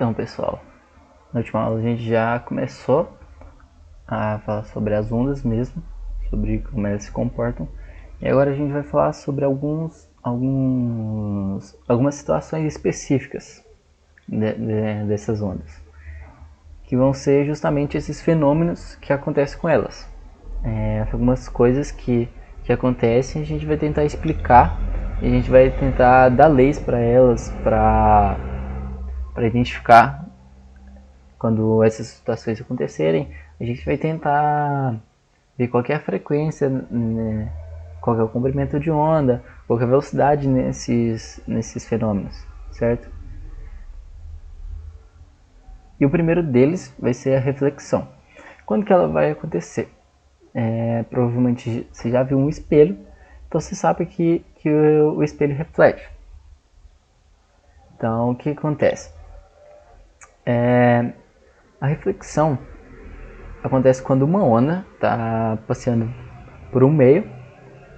Então, pessoal, na última aula a gente já começou a falar sobre as ondas mesmo, sobre como elas se comportam. E agora a gente vai falar sobre algumas situações específicas dessas ondas, que vão ser justamente esses fenômenos que acontecem com elas. Algumas coisas que acontecem, a gente vai tentar explicar e a gente vai tentar dar leis para elas, para identificar quando essas situações acontecerem. A gente vai tentar ver qual é a frequência, né, qual é o comprimento de onda, qual é a velocidade nesses fenômenos, certo? E o primeiro deles vai ser a reflexão. Quando que ela vai acontecer? Provavelmente você já viu um espelho, então você sabe que o espelho reflete. Então o que acontece? A reflexão acontece quando uma onda está passeando por um meio,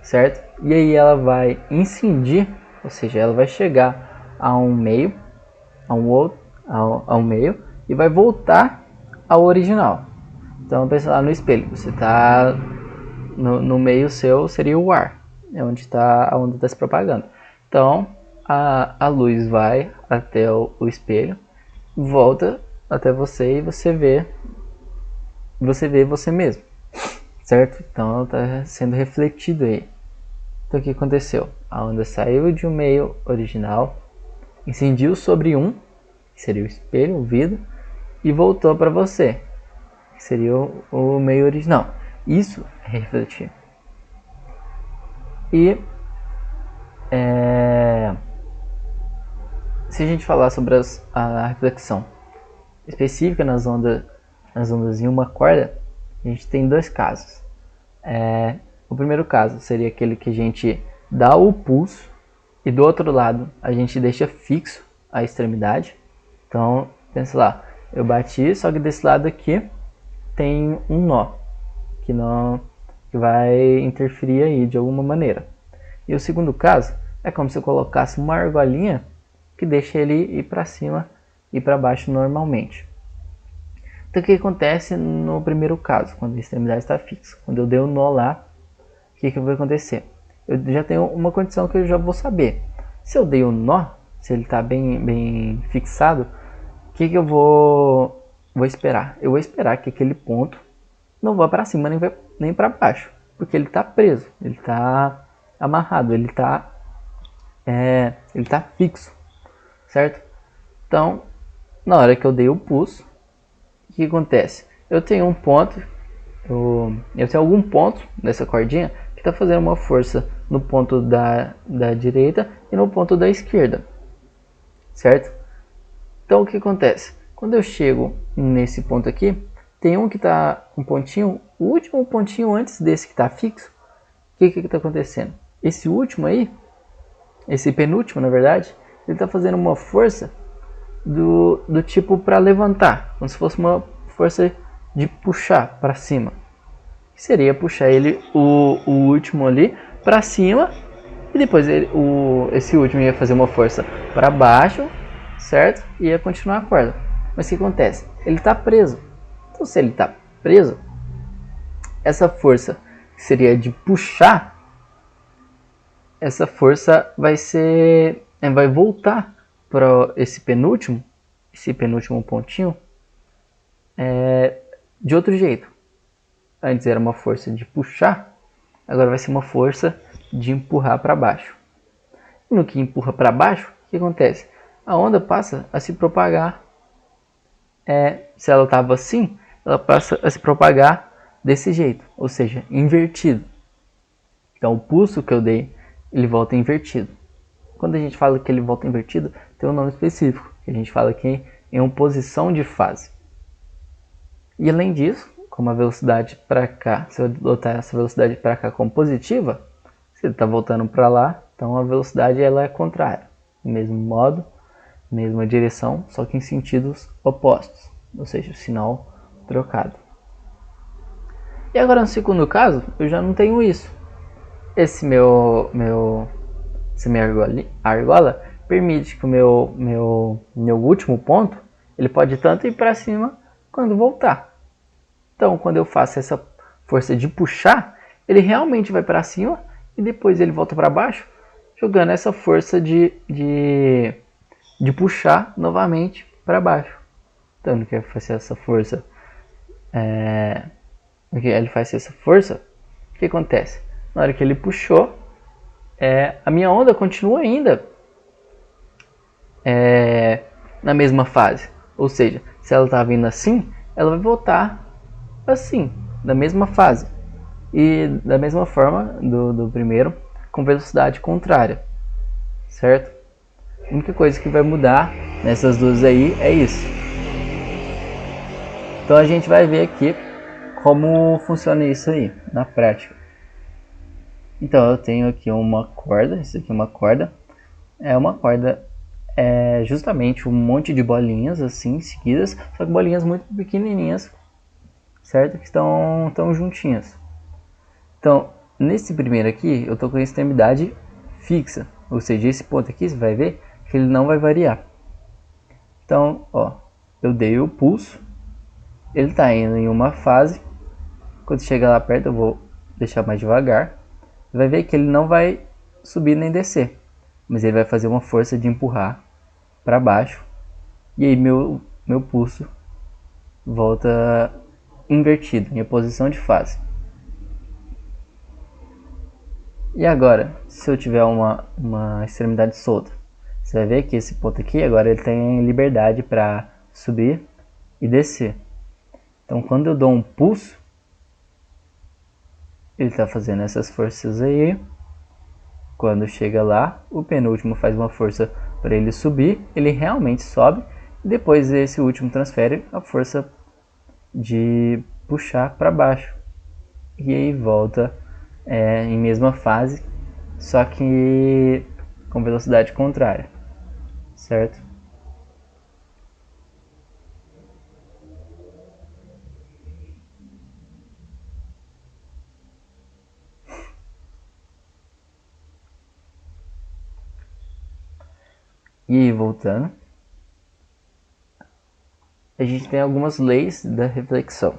certo? E aí ela vai incidir, ou seja, ela vai chegar a um meio, a um meio, e vai voltar ao original. Então pensa lá no espelho, você está no meio seu, seria o ar, é onde está a onda está se propagando. Então a luz vai até o espelho, volta até você e você vê você mesmo, certo? Então ela está sendo refletido aí. Então o que aconteceu? A onda saiu de um meio original, incidiu sobre um, que seria o espelho, o vidro, e voltou para você, que seria o meio original. Isso é refletir. E se a gente falar sobre a reflexão específica nas ondas em uma corda, a gente tem dois casos. O primeiro caso seria aquele que a gente dá o pulso e do outro lado a gente deixa fixo a extremidade. Então, pensa lá, eu bati, só que desse lado aqui tem um nó que vai interferir aí de alguma maneira. E o segundo caso é como se eu colocasse uma argolinha que deixa ele ir para cima e para baixo normalmente. Então o que acontece no primeiro caso, quando a extremidade está fixa? Quando eu dei o nó lá, o que vai acontecer? Eu já tenho uma condição que eu já vou saber. Se eu dei o nó, se ele está bem fixado, o que eu vou esperar? Eu vou esperar que aquele ponto não vá para cima nem para baixo, porque ele está preso, ele está amarrado, ele está fixo, certo? Então, na hora que eu dei o pulso, o que acontece? Eu tenho um ponto, eu tenho algum ponto dessa cordinha que está fazendo uma força no ponto da direita e no ponto da esquerda, certo? Então o que acontece? Quando eu chego nesse ponto aqui, tem um que está um pontinho, o último pontinho antes desse que está fixo. O que está acontecendo? Esse último aí, esse penúltimo na verdade, ele está fazendo uma força do tipo para levantar, como se fosse uma força de puxar para cima. Que seria puxar ele, o último ali, para cima, e depois esse último ia fazer uma força para baixo, certo? E ia continuar a corda. Mas o que acontece? Ele está preso. Então se ele está preso, essa força que seria de puxar, essa força vai voltar para esse penúltimo pontinho de outro jeito. Antes era uma força de puxar, agora vai ser uma força de empurrar para baixo. E no que empurra para baixo, o que acontece? A onda passa a se propagar. Se ela estava assim, ela passa a se propagar desse jeito, ou seja, invertido. Então o pulso que eu dei, ele volta invertido. Quando a gente fala que ele volta invertido, tem um nome específico, que a gente fala aqui em oposição de fase. E além disso, como a velocidade para cá, se eu botar essa velocidade para cá como positiva, se ele está voltando para lá, então a velocidade ela é contrária. Mesmo modo, mesma direção, só que em sentidos opostos, ou seja, o sinal trocado. E agora no segundo caso, eu já não tenho isso. Essa minha argola permite que o meu último ponto Ele pode tanto ir para cima quanto voltar. Então, quando eu faço essa força de puxar, ele realmente vai para cima e depois ele volta para baixo, jogando essa força de puxar novamente para baixo. Então, ele quer fazer essa força. Ele faz essa força. O que acontece? Na hora que ele puxou, a minha onda continua ainda na mesma fase. Ou seja, se ela está vindo assim, ela vai voltar assim, da mesma fase. E da mesma forma do primeiro, com velocidade contrária. Certo? A única coisa que vai mudar nessas duas aí é isso. Então a gente vai ver aqui como funciona isso aí na prática. Então eu tenho aqui uma corda, isso aqui é uma corda. Uma corda justamente um monte de bolinhas assim seguidas, só que bolinhas muito pequenininhas, certo? Que estão juntinhas. Então nesse primeiro aqui eu tô com a extremidade fixa, ou seja, esse ponto aqui você vai ver que ele não vai variar. Então, ó, eu dei o pulso, ele está indo em uma fase. Quando chegar lá perto eu vou deixar mais devagar. Você vai ver que ele não vai subir nem descer, mas ele vai fazer uma força de empurrar para baixo. E aí meu pulso volta invertido, em posição de fase. E agora, se eu tiver uma extremidade solta, você vai ver que esse ponto aqui agora ele tem liberdade para subir e descer. Então quando eu dou um pulso, ele está fazendo essas forças aí. Quando chega lá, o penúltimo faz uma força para ele subir, ele realmente sobe. E depois esse último transfere a força de puxar para baixo. E aí volta em mesma fase, só que com velocidade contrária, certo? E aí, voltando, a gente tem algumas leis da reflexão.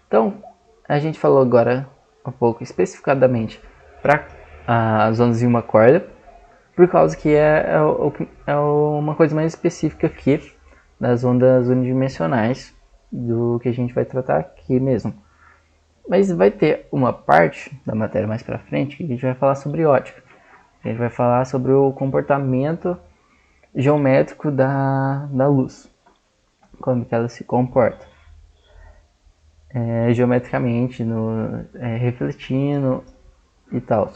Então, a gente falou agora um pouco especificadamente para as ondas em uma corda, por causa que é uma coisa mais específica aqui das ondas unidimensionais do que a gente vai tratar aqui mesmo. Mas vai ter uma parte da matéria mais para frente que a gente vai falar sobre ótica. A gente vai falar sobre o comportamento geométrico da luz, como que ela se comporta geometricamente, refletindo e tal.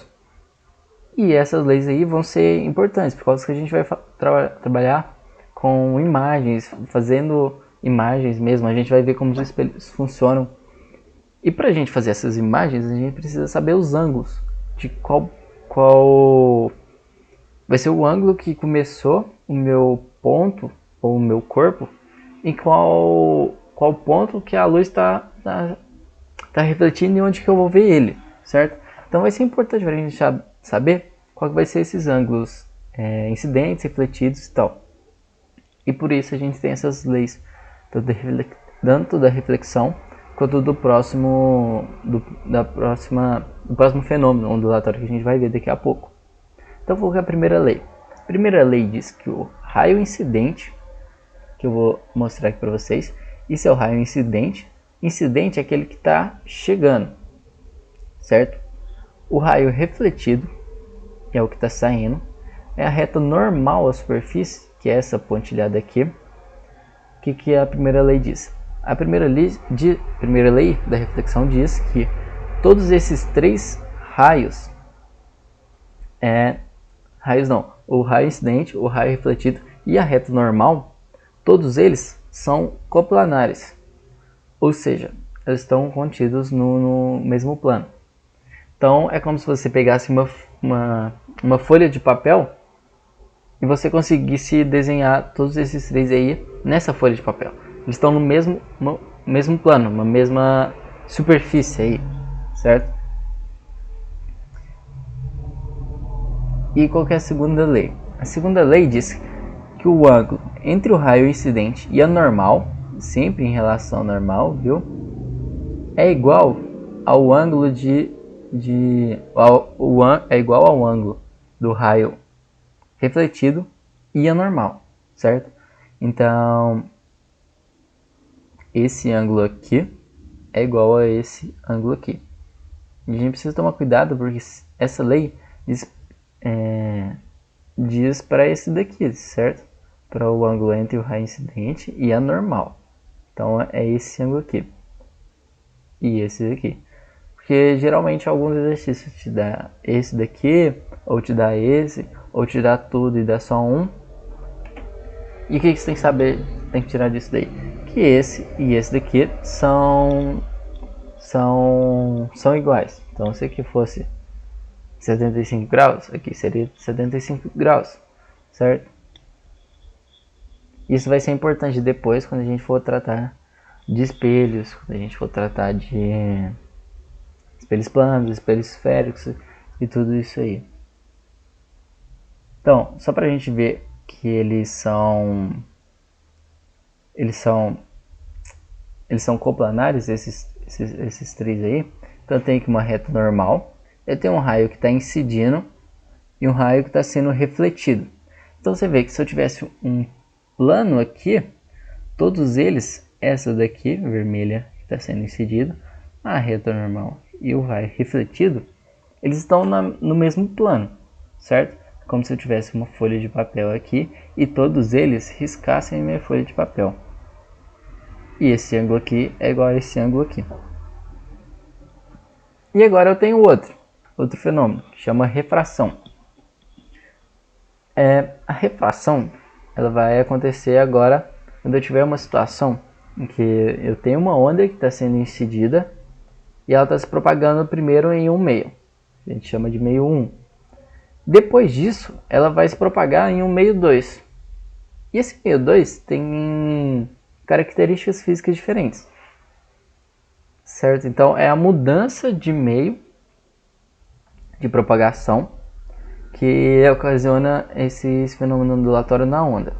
E essas leis aí vão ser importantes, por causa que a gente vai trabalhar com imagens, fazendo imagens mesmo, a gente vai ver como os espelhos funcionam. E para a gente fazer essas imagens, a gente precisa saber os ângulos, de qual vai ser o ângulo que começou o meu ponto, ou o meu corpo, em qual ponto que a luz está refletindo e onde que eu vou ver ele, certo? Então vai ser importante para a gente saber qual que vai ser esses ângulos incidentes, refletidos e tal. E por isso a gente tem essas leis, tanto da reflexão quanto do próximo fenômeno ondulatório que a gente vai ver daqui a pouco. Então vou colocar a primeira lei. A primeira lei diz que o raio incidente, que eu vou mostrar aqui para vocês, isso é o raio incidente. Incidente é aquele que está chegando, certo? O raio refletido é o que está saindo. É a reta normal à superfície, que é essa pontilhada aqui. O que a primeira lei diz? A primeira lei da reflexão diz que todos esses três raios, o raio incidente, o raio refletido e a reta normal, todos eles são coplanares, ou seja, eles estão contidos no mesmo plano. Então é como se você pegasse uma folha de papel e você conseguisse desenhar todos esses três aí nessa folha de papel. Eles estão no mesmo plano, uma mesma superfície aí, certo? E qual que é a segunda lei? A segunda lei diz que o ângulo entre o raio incidente e a normal, sempre em relação normal, viu? É igual ao ângulo é igual ao ângulo do raio refletido e a normal, certo? Então, esse ângulo aqui é igual a esse ângulo aqui. E a gente precisa tomar cuidado porque essa lei diz para esse daqui, certo? Para o ângulo entre o raio incidente e a normal. Então é esse ângulo aqui. E esse daqui. Porque geralmente alguns exercícios te dá esse daqui, ou te dá esse, ou te dá tudo e dá só um. E o que você tem que saber, tem que tirar disso daí? Que esse e esse daqui são iguais. Então se aqui fosse 75 graus, aqui seria 75 graus, certo? Isso vai ser importante depois quando a gente for tratar de espelhos, quando a gente for tratar de espelhos planos, espelhos esféricos e tudo isso aí. Então, só para a gente ver que eles são coplanares, esses três aí. Então eu tenho aqui uma reta normal, eu tenho um raio que está incidindo e um raio que está sendo refletido. Então você vê que se eu tivesse um plano aqui, todos eles, essa daqui, vermelha, que está sendo incidido, a reta normal e o raio refletido, eles estão no mesmo plano, certo? Como se eu tivesse uma folha de papel aqui e todos eles riscassem a minha folha de papel. E esse ângulo aqui é igual a esse ângulo aqui. E agora eu tenho outro fenômeno, que chama refração. A refração ela vai acontecer agora quando eu tiver uma situação em que eu tenho uma onda que está sendo incidida e ela está se propagando primeiro em um meio. A gente chama de meio 1. Depois disso, ela vai se propagar em um meio 2. E esse meio 2 tem características físicas diferentes. Certo? Então, é a mudança de meio de propagação que ocasiona esse fenômeno ondulatório na onda.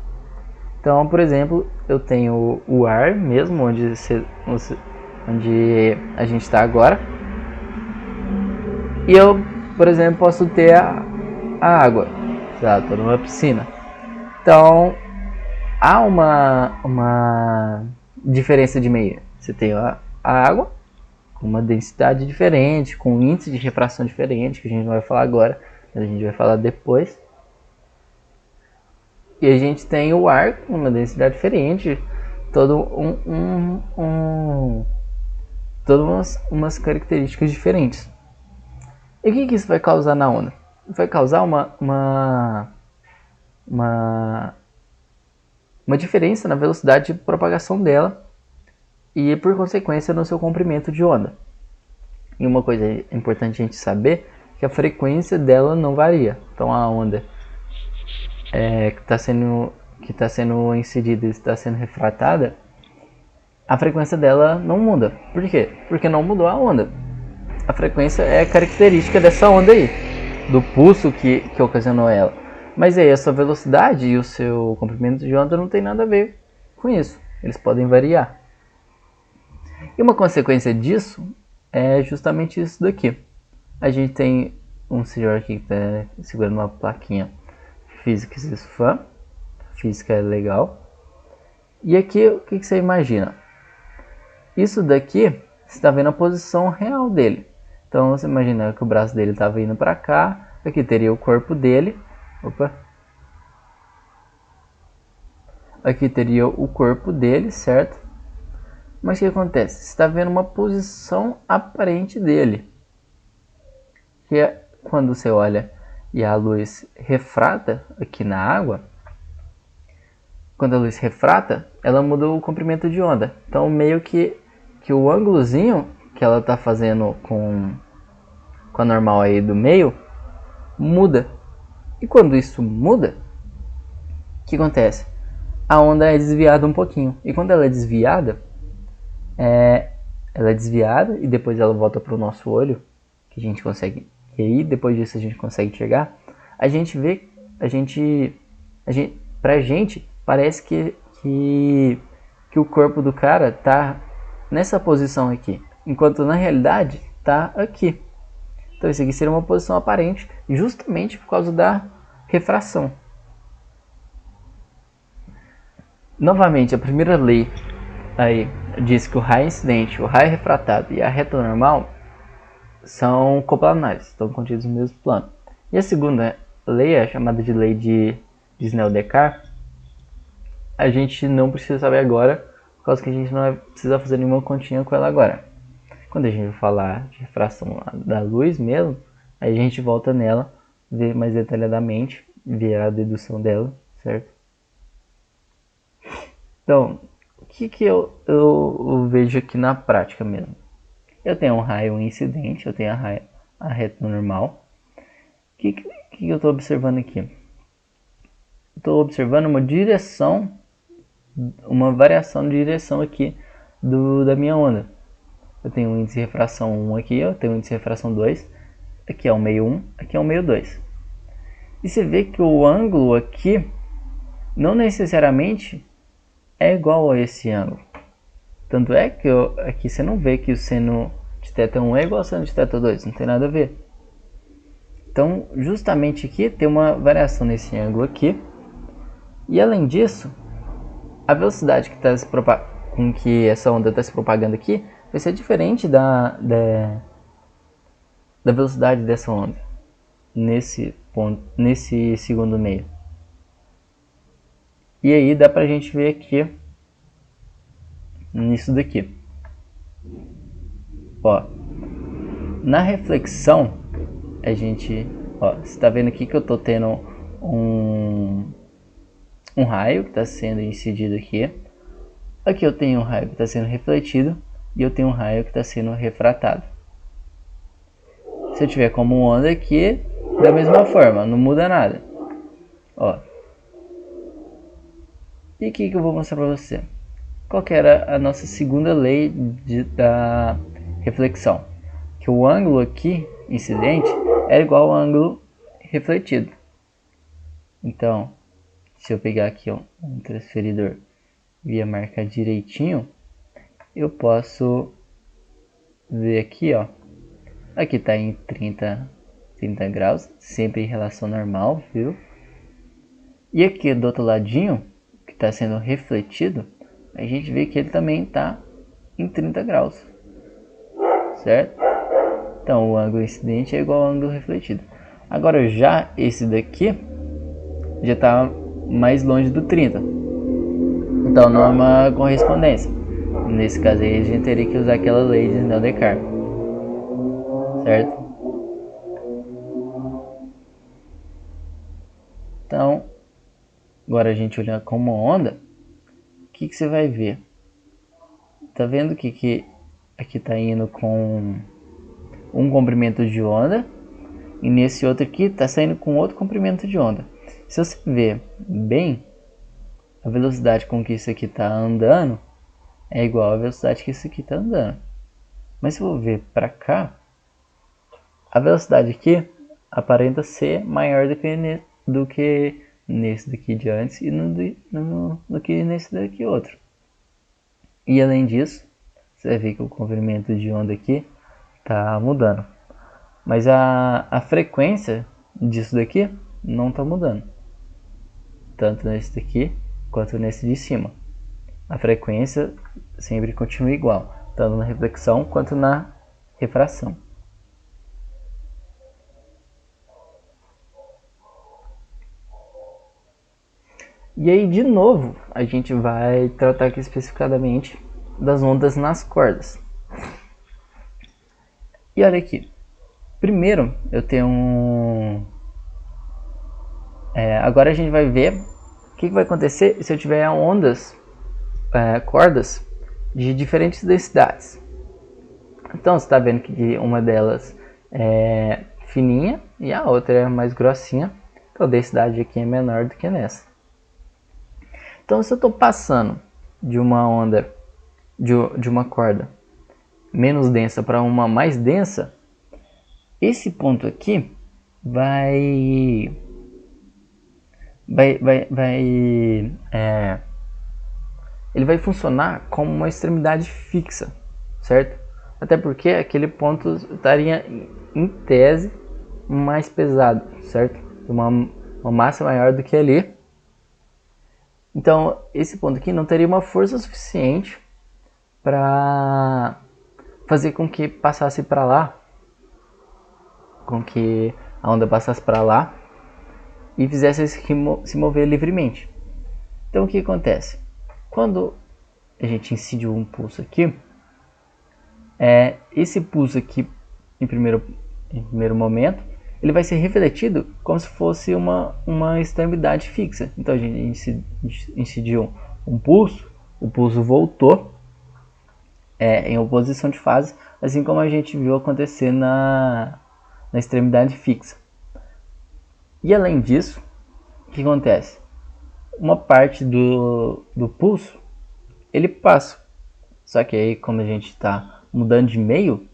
Então, por exemplo, eu tenho o ar mesmo, onde a gente está agora. E eu, por exemplo, posso ter a água. Estou numa piscina. Então, há uma diferença de meio. Você tem a água com uma densidade diferente, com um índice de refração diferente, que a gente não vai falar agora, mas a gente vai falar depois. E a gente tem o ar com uma densidade diferente, todas umas características diferentes. E o que isso vai causar na onda? Vai causar uma diferença na velocidade de propagação dela e, por consequência, no seu comprimento de onda. E uma coisa importante a gente saber é que a frequência dela não varia. Então, a onda que está sendo incidida e está sendo refratada, a frequência dela não muda. Por quê? Porque não mudou a onda. A frequência é a característica dessa onda aí, do pulso que ocasionou ela. Mas aí a sua velocidade e o seu comprimento de onda não tem nada a ver com isso. Eles podem variar. E uma consequência disso é justamente isso daqui. A gente tem um senhor aqui que está segurando uma plaquinha Physics is Fun. Física é legal. E aqui, o que você imagina? Isso daqui, você está vendo a posição real dele. Então, você imagina que o braço dele estava indo para cá. Aqui teria o corpo dele. Opa! Aqui teria o corpo dele, certo? Mas o que acontece? Você está vendo uma posição aparente dele. Que é quando você olha e a luz refrata aqui na água. Quando a luz refrata, ela muda o comprimento de onda. Então, meio que o ângulozinho que ela está fazendo com a normal aí do meio, muda. E quando isso muda, o que acontece? A onda é desviada um pouquinho. E quando ela é desviada, e depois ela volta para o nosso olho, que a gente consegue. E aí, depois disso, a gente consegue enxergar. A gente vê, pra gente parece que o corpo do cara tá nessa posição aqui, enquanto na realidade tá aqui. Então isso aqui seria uma posição aparente justamente por causa da refração. Novamente, a primeira lei aí diz que o raio incidente, o raio refratado e a reta normal são coplanares, estão contidos no mesmo plano. E a segunda lei é chamada de lei de Snell-Descartes. A gente não precisa saber agora, por causa que a gente não vai precisar fazer nenhuma continha com ela agora. Quando a gente falar de refração da luz mesmo, aí a gente volta nela, ver mais detalhadamente, ver a dedução dela, certo? Então, o que eu vejo aqui na prática mesmo? Eu tenho um raio incidente, eu tenho a reta normal. O que eu estou observando aqui? Estou observando uma direção, uma variação de direção aqui da minha onda. Eu tenho um índice de refração 1 aqui, eu tenho um índice de refração 2. Aqui é o meio 1, aqui é o meio 2. E você vê que o ângulo aqui não necessariamente é igual a esse ângulo. Tanto é que aqui você não vê que o seno de θ1 é igual ao seno de θ2, não tem nada a ver. Então, justamente aqui tem uma variação nesse ângulo aqui. E além disso, a velocidade com que essa onda está se propagando aqui vai ser diferente da velocidade dessa onda nesse ponto, nesse segundo meio. E aí dá pra gente ver aqui nisso daqui. Ó, na reflexão a gente, ó, você está vendo aqui que eu tô tendo um raio que está sendo incidido aqui. Aqui eu tenho um raio que está sendo refletido e eu tenho um raio que está sendo refratado. Se eu tiver como onda aqui, da mesma forma, não muda nada. Ó. E o que eu vou mostrar para você? Qual que era a nossa segunda lei da reflexão? Que o ângulo aqui, incidente, era igual ao ângulo refletido. Então, se eu pegar aqui ó, um transferidor e marcar direitinho, eu posso ver aqui, ó. Aqui está em 30 graus, sempre em relação normal, viu? E aqui do outro ladinho, que está sendo refletido, a gente vê que ele também está em 30 graus, certo? Então o ângulo incidente é igual ao ângulo refletido. Agora já esse daqui já está mais longe do 30, então não é uma correspondência. Nesse caso aí a gente teria que usar aquela lei de Snell-Descartes, certo? Então, agora a gente olhando como onda, o que você vai ver? Tá vendo que aqui tá indo com um comprimento de onda e nesse outro aqui tá saindo com outro comprimento de onda. Se você ver bem, a velocidade com que isso aqui tá andando é igual à velocidade que isso aqui tá andando. Mas se eu vou ver para cá, a velocidade aqui aparenta ser maior do que nesse daqui de antes e no que nesse daqui outro. E além disso, você vai ver que o comprimento de onda aqui está mudando. Mas a frequência disso daqui não está mudando. Tanto nesse daqui quanto nesse de cima. A frequência sempre continua igual, tanto na reflexão quanto na refração. E aí, de novo, a gente vai tratar aqui especificadamente das ondas nas cordas. E olha aqui. Primeiro, eu tenho agora a gente vai ver o que vai acontecer se eu tiver ondas, cordas de diferentes densidades. Então, você está vendo que uma delas é fininha e a outra é mais grossinha. Então, a densidade aqui é menor do que nessa. Então, se eu estou passando de uma onda, de uma corda menos densa para uma mais densa, esse ponto aqui vai vai, vai, vai ele vai funcionar como uma extremidade fixa, certo? Até porque aquele ponto estaria em tese mais pesado, certo? Uma massa maior do que ali. Então esse ponto aqui não teria uma força suficiente para fazer com que passasse para lá, com que a onda passasse para lá e fizesse se mover livremente. Então o que acontece? Quando a gente incide um pulso aqui, esse pulso aqui em primeiro momento, ele vai ser refletido como se fosse uma extremidade fixa. Então a gente incidiu um pulso, o pulso voltou em oposição de fase, assim como a gente viu acontecer na extremidade fixa. E além disso, o que acontece? Uma parte do pulso ele passa. Só que aí, como a gente está mudando de meio,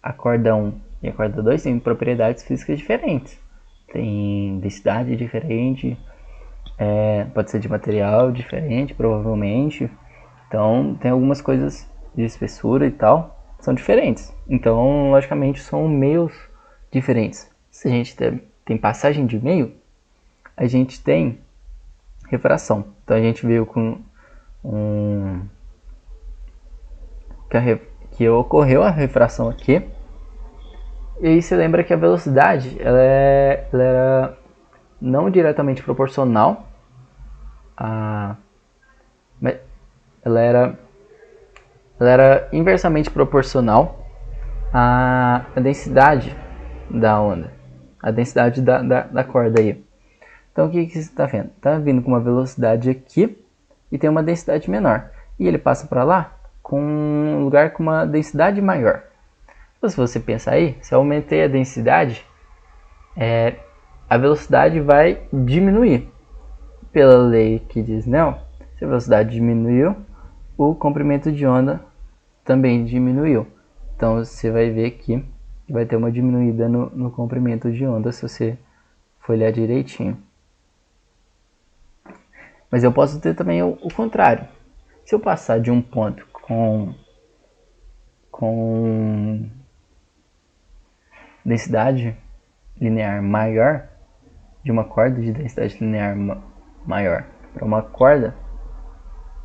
a corda 1 e a corda 2 têm propriedades físicas diferentes. Tem densidade diferente, pode ser de material diferente, provavelmente. Então, tem algumas coisas de espessura e tal, são diferentes. Então, logicamente, são meios diferentes. Se a gente tem passagem de meio, a gente tem refração. Então, a gente veio com que ocorreu a refração aqui. E aí você lembra que a velocidade ela era não diretamente proporcional ela era inversamente proporcional à densidade da onda, a densidade da corda aí. Então o que você está vendo? Está vindo com uma velocidade aqui e tem uma densidade menor. E ele passa para lá com um lugar com uma densidade maior. Então, se você pensar aí, se eu aumentei a densidade, a velocidade vai diminuir. Pela lei que diz não, se a velocidade diminuiu, o comprimento de onda também diminuiu. Então você vai ver que vai ter uma diminuída no comprimento de onda se você for olhar direitinho. Mas eu posso ter também o contrário. Se eu passar de um ponto com densidade linear maior, de uma corda de densidade linear maior para uma corda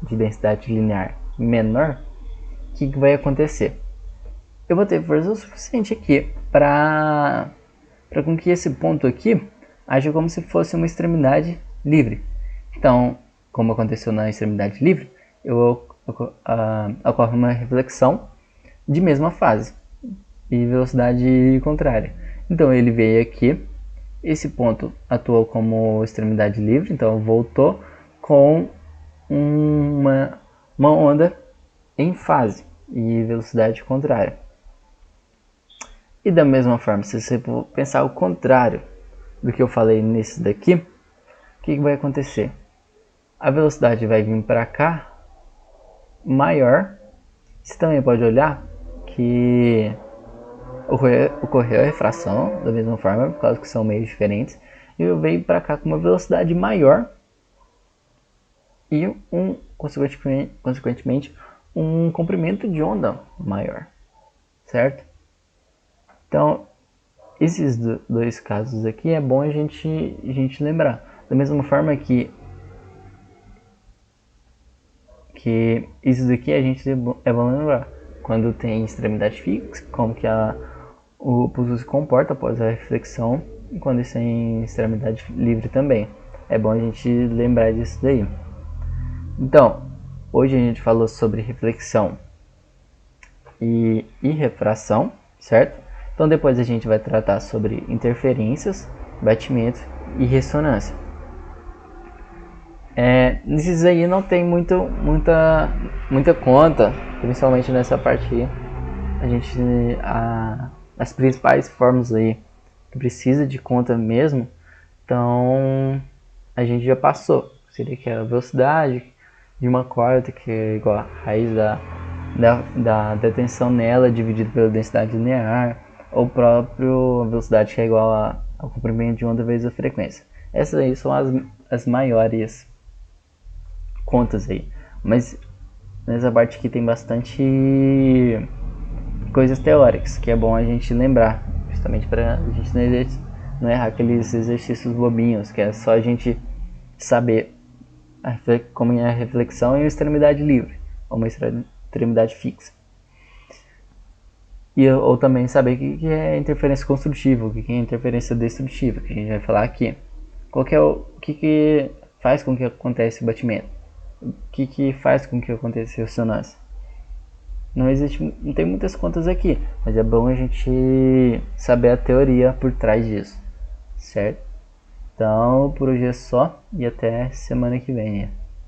de densidade linear menor, o que vai acontecer? Eu vou ter força suficiente aqui para com que esse ponto aqui aja como se fosse uma extremidade livre. Então, como aconteceu na extremidade livre, ocorre uma reflexão de mesma fase e velocidade contrária. Então ele veio aqui, esse ponto atuou como extremidade livre, então voltou com uma onda em fase e velocidade contrária. E da mesma forma, se você pensar o contrário do que eu falei nesse daqui, o que vai acontecer? A velocidade vai vir para cá maior. Você também pode olhar que ocorreu a refração da mesma forma, por causa que são meios diferentes, e eu veio para cá com uma velocidade maior e consequentemente um comprimento de onda maior, certo? Então esses dois casos aqui é bom a gente lembrar, da mesma forma que isso daqui a gente é bom lembrar quando tem extremidade fixa, como que o pulso se comporta após a reflexão, e quando isso é em extremidade livre também. É bom a gente lembrar disso daí. Então, hoje a gente falou sobre reflexão e refração, certo? Então depois a gente vai tratar sobre interferências, batimento e ressonância. Nesses aí não tem muita conta, principalmente nessa parte aí. As principais formas aí que precisa de conta mesmo, então a gente já passou. Seria que a velocidade de uma corda, que é igual a raiz da tensão nela dividido pela densidade linear, ou próprio a velocidade que é igual ao comprimento de onda vezes a frequência. Essas aí são as maiores contas aí. Mas nessa parte aqui tem bastante coisas teóricas, que é bom a gente lembrar, justamente para a gente não errar aqueles exercícios bobinhos, que é só a gente saber como é a reflexão e a extremidade livre, ou uma extremidade fixa. Ou também saber o que é interferência construtiva, o que é interferência destrutiva, que a gente vai falar aqui. O que faz com que aconteça o batimento? O que faz com que aconteça a ressonância? Não tem muitas contas aqui, mas é bom a gente saber a teoria por trás disso, certo? Então, por hoje é só e até semana que vem.